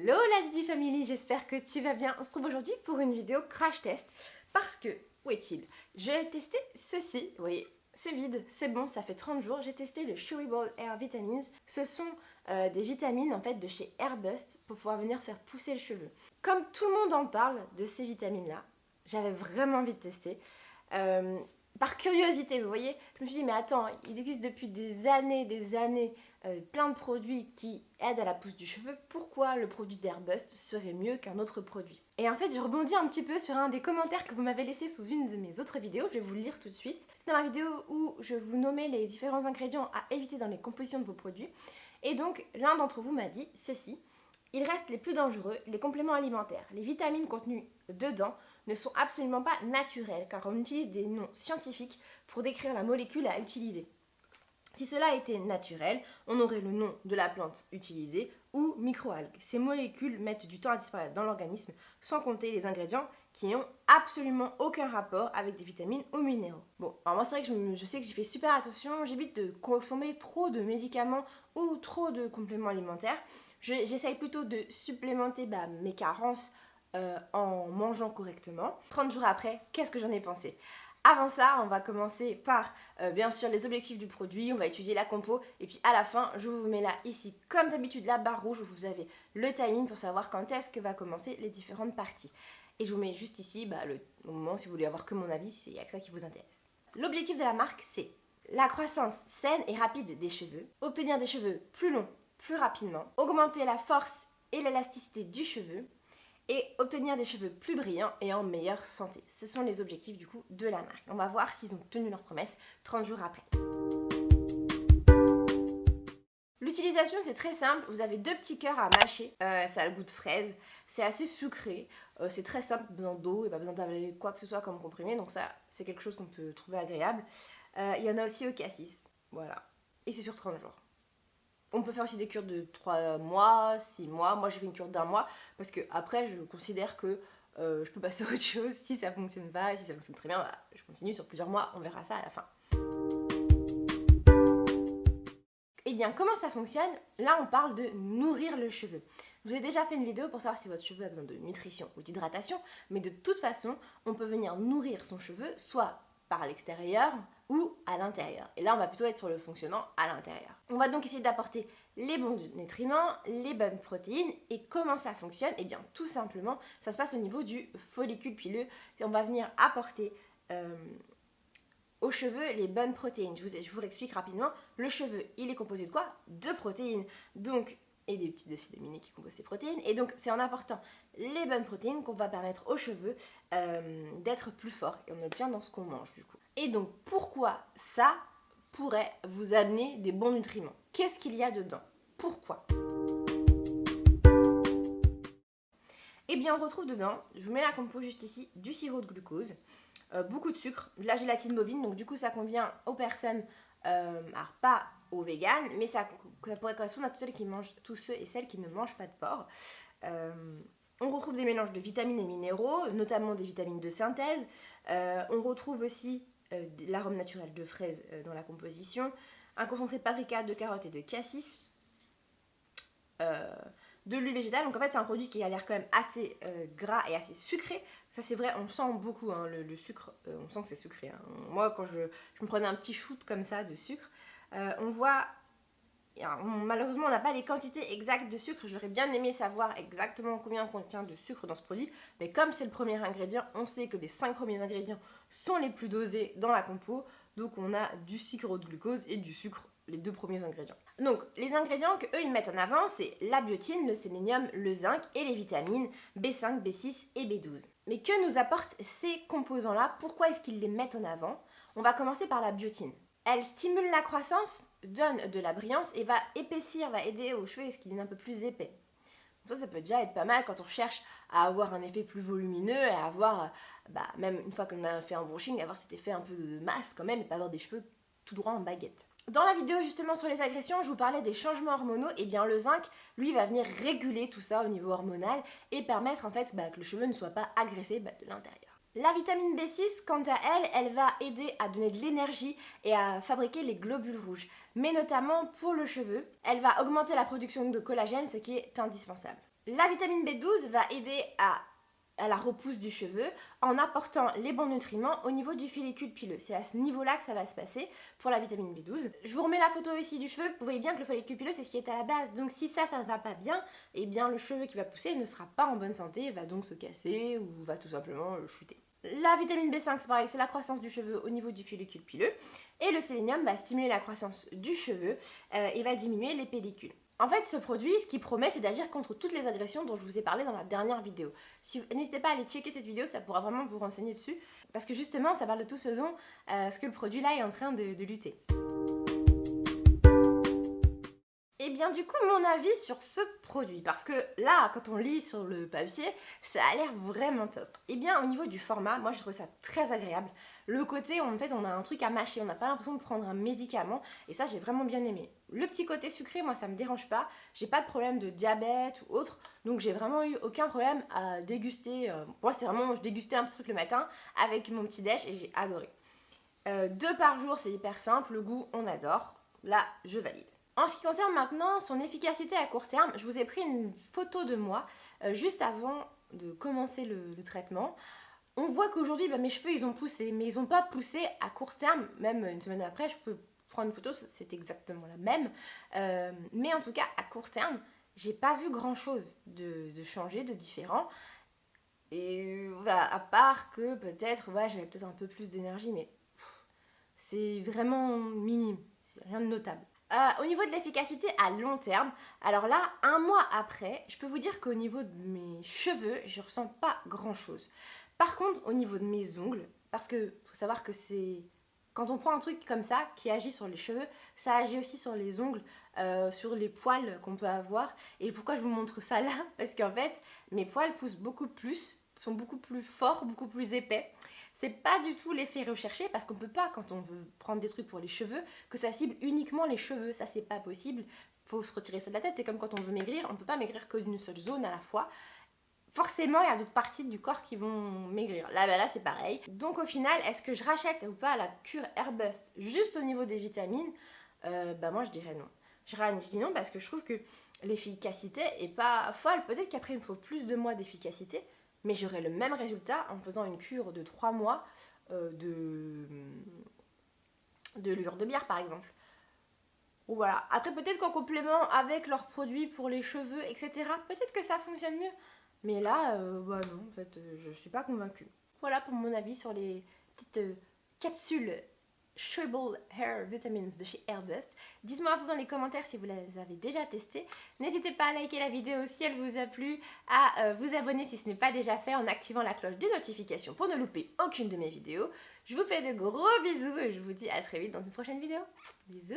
Hello la Didi Family, j'espère que tu vas bien. On se trouve aujourd'hui pour une vidéo crash test parce que, où est-il? J'ai testé ceci, vous voyez, c'est vide, c'est bon, ça fait 30 jours. J'ai testé le Chewable Air Vitamins. Ce sont des vitamines en fait de chez Airbust pour pouvoir venir faire pousser le cheveu. Comme tout le monde en parle de ces vitamines-là, j'avais vraiment envie de tester. Par curiosité, vous voyez, je me suis dit mais attends, il existe depuis des années plein de produits qui aident à la pousse du cheveu, pourquoi le produit d'Airbust serait mieux qu'un autre produit? Et en fait, je rebondis un petit peu sur un des commentaires que vous m'avez laissé sous une de mes autres vidéos, je vais vous le lire tout de suite. C'est dans la vidéo où je vous nommais les différents ingrédients à éviter dans les compositions de vos produits. Et donc, l'un d'entre vous m'a dit ceci: il reste les plus dangereux, les compléments alimentaires. Les vitamines contenues dedans ne sont absolument pas naturelles car on utilise des noms scientifiques pour décrire la molécule à utiliser. Si cela était naturel, on aurait le nom de la plante utilisée ou microalgues. Ces molécules mettent du temps à disparaître dans l'organisme, sans compter les ingrédients qui n'ont absolument aucun rapport avec des vitamines ou minéraux. Bon, alors moi c'est vrai que je sais que j'y fais super attention, j'évite de consommer trop de médicaments ou trop de compléments alimentaires. J'essaye plutôt de supplémenter mes carences en mangeant correctement. 30 jours après, qu'est-ce que j'en ai pensé ? Avant ça, on va commencer par bien sûr les objectifs du produit, on va étudier la compo et puis à la fin, je vous mets là ici comme d'habitude la barre rouge où vous avez le timing pour savoir quand est-ce que va commencer les différentes parties. Et je vous mets juste ici le moment si vous voulez avoir que mon avis, s'il y a que ça qui vous intéresse. L'objectif de la marque, c'est la croissance saine et rapide des cheveux, obtenir des cheveux plus longs, plus rapidement, augmenter la force et l'élasticité du cheveu, et obtenir des cheveux plus brillants et en meilleure santé. Ce sont les objectifs du coup de la marque. On va voir s'ils ont tenu leur promesse 30 jours après. L'utilisation c'est très simple, vous avez 2 petits cœurs à mâcher, ça a le goût de fraise, c'est assez sucré, c'est très simple, pas besoin d'eau et pas besoin d'avaler quoi que ce soit comme comprimé, donc ça c'est quelque chose qu'on peut trouver agréable. Il y en a aussi au cassis, voilà, et c'est sur 30 jours. On peut faire aussi des cures de 3 mois, 6 mois. Moi, j'ai fait une cure d'1 mois parce que après, je considère que je peux passer à autre chose si ça fonctionne pas. Et si ça fonctionne très bien, je continue sur plusieurs mois. On verra ça à la fin. Et bien, comment ça fonctionne? Là, on parle de nourrir le cheveu. Je vous ai déjà fait une vidéo pour savoir si votre cheveu a besoin de nutrition ou d'hydratation. Mais de toute façon, on peut venir nourrir son cheveu soit par l'extérieur ou à l'intérieur. Et là, on va plutôt être sur le fonctionnement à l'intérieur. On va donc essayer d'apporter les bons nutriments, les bonnes protéines. Et comment ça fonctionne? Eh bien, tout simplement, ça se passe au niveau du follicule pileux. On va venir apporter aux cheveux les bonnes protéines. Je vous l'explique rapidement. Le cheveu, il est composé de quoi? De protéines. Donc, et des petits acides aminés qui composent ces protéines. Et donc, c'est en apportant les bonnes protéines qu'on va permettre aux cheveux d'être plus forts. Et on l'obtient dans ce qu'on mange, du coup. Et donc, pourquoi ça pourrait vous amener des bons nutriments? Qu'est-ce qu'il y a dedans? Pourquoi? Eh bien, on retrouve dedans, je vous mets la compo juste ici, du sirop de glucose, beaucoup de sucre, de la gélatine bovine. Donc, du coup, ça convient aux personnes, alors pas aux véganes, mais ça pourrait correspondre à tous ceux et celles qui ne mangent pas de porc. On retrouve des mélanges de vitamines et minéraux, notamment des vitamines de synthèse. On retrouve aussi l'arôme naturel de fraise dans la composition, un concentré de paprika, de carottes et de cassis, de l'huile végétale. Donc en fait c'est un produit qui a l'air quand même assez gras et assez sucré. Ça c'est vrai, on sent beaucoup le sucre, on sent que c'est sucré. Moi quand je me prenais un petit shoot comme ça de sucre, on voit... Alors, malheureusement, on n'a pas les quantités exactes de sucre. J'aurais bien aimé savoir exactement combien contient de sucre dans ce produit. Mais comme c'est le premier ingrédient, on sait que les 5 premiers ingrédients sont les plus dosés dans la compo. Donc, on a du sirop de glucose et du sucre, les 2 premiers ingrédients. Donc, les ingrédients qu'eux, ils mettent en avant, c'est la biotine, le sélénium, le zinc et les vitamines B5, B6 et B12. Mais que nous apportent ces composants-là? Pourquoi est-ce qu'ils les mettent en avant? On va commencer par la biotine. Elle stimule la croissance, donne de la brillance et va épaissir, va aider aux cheveux à ce qu'il est un peu plus épais. Donc ça peut déjà être pas mal quand on cherche à avoir un effet plus volumineux et à avoir, même une fois qu'on a fait un brushing, avoir cet effet un peu de masse quand même et pas avoir des cheveux tout droit en baguette. Dans la vidéo justement sur les agressions, je vous parlais des changements hormonaux. Et bien le zinc, lui, va venir réguler tout ça au niveau hormonal et permettre en fait que le cheveu ne soit pas agressé de l'intérieur. La vitamine B6, quant à elle, elle va aider à donner de l'énergie et à fabriquer les globules rouges. Mais notamment pour le cheveu, elle va augmenter la production de collagène, ce qui est indispensable. La vitamine B12 va aider à la repousse du cheveu en apportant les bons nutriments au niveau du follicule pileux. C'est à ce niveau-là que ça va se passer pour la vitamine B12. Je vous remets la photo ici du cheveu. Vous voyez bien que le follicule pileux, c'est ce qui est à la base. Donc si ça ne va pas bien, eh bien le cheveu qui va pousser ne sera pas en bonne santé, va donc se casser ou va tout simplement chuter. La vitamine B5, c'est pareil, c'est la croissance du cheveu au niveau du follicule pileux. Et le sélénium va stimuler la croissance du cheveu et va diminuer les pellicules. En fait, ce produit, ce qu'il promet, c'est d'agir contre toutes les agressions dont je vous ai parlé dans la dernière vidéo. N'hésitez pas à aller checker cette vidéo, ça pourra vraiment vous renseigner dessus. Parce que justement, ça parle de tout ce dont ce que le produit là est en train de lutter. Et bien du coup, mon avis sur ce produit, parce que là, quand on lit sur le papier, ça a l'air vraiment top. Et bien au niveau du format, moi je trouve ça très agréable. Le côté, en fait, on a un truc à mâcher, on n'a pas l'impression de prendre un médicament, et ça j'ai vraiment bien aimé. Le petit côté sucré, moi ça me dérange pas, j'ai pas de problème de diabète ou autre, donc j'ai vraiment eu aucun problème à déguster. Moi c'est vraiment, je dégustais un petit truc le matin avec mon petit déj et j'ai adoré. 2 par jour, c'est hyper simple, le goût on adore, là je valide. En ce qui concerne maintenant son efficacité à court terme, je vous ai pris une photo de moi juste avant de commencer le traitement. On voit qu'aujourd'hui, mes cheveux ils ont poussé, mais ils n'ont pas poussé à court terme, même une semaine après, je peux prendre une photo, c'est exactement la même. Mais en tout cas, à court terme, j'ai pas vu grand chose de changer, de différent. Et voilà, à part que peut-être, j'avais peut-être un peu plus d'énergie, mais c'est vraiment minime, c'est rien de notable. Au niveau de l'efficacité à long terme, alors là, 1 mois après, je peux vous dire qu'au niveau de mes cheveux, je ressens pas grand chose. Par contre, au niveau de mes ongles, parce que faut savoir que c'est quand on prend un truc comme ça qui agit sur les cheveux, ça agit aussi sur les ongles, sur les poils qu'on peut avoir. Et pourquoi je vous montre ça là? Parce qu'en fait, mes poils poussent beaucoup plus, sont beaucoup plus forts, beaucoup plus épais. C'est pas du tout l'effet recherché parce qu'on peut pas, quand on veut prendre des trucs pour les cheveux, que ça cible uniquement les cheveux. Ça, c'est pas possible. Faut se retirer ça de la tête. C'est comme quand on veut maigrir, on peut pas maigrir que d'une seule zone à la fois. Forcément, il y a d'autres parties du corps qui vont maigrir. Là, c'est pareil. Donc au final, est-ce que je rachète ou pas la cure Airbust juste au niveau des vitamines? Moi, je dirais non. Je dis non parce que je trouve que l'efficacité est pas folle. Peut-être qu'après, il me faut plus de mois d'efficacité, mais j'aurai le même résultat en faisant une cure de 3 mois de levure de bière par exemple. Ou voilà. Après peut-être qu'en complément avec leurs produits pour les cheveux, etc., peut-être que ça fonctionne mieux. Mais là, non, en fait, je suis pas convaincue. Voilà pour mon avis sur les petites capsules Chewable Hair Vitamins de chez Airbust. Dites-moi vous dans les commentaires si vous les avez déjà testés. N'hésitez pas à liker la vidéo si elle vous a plu, à vous abonner si ce n'est pas déjà fait en activant la cloche de notification pour ne louper aucune de mes vidéos. Je vous fais de gros bisous et je vous dis à très vite dans une prochaine vidéo. Bisous!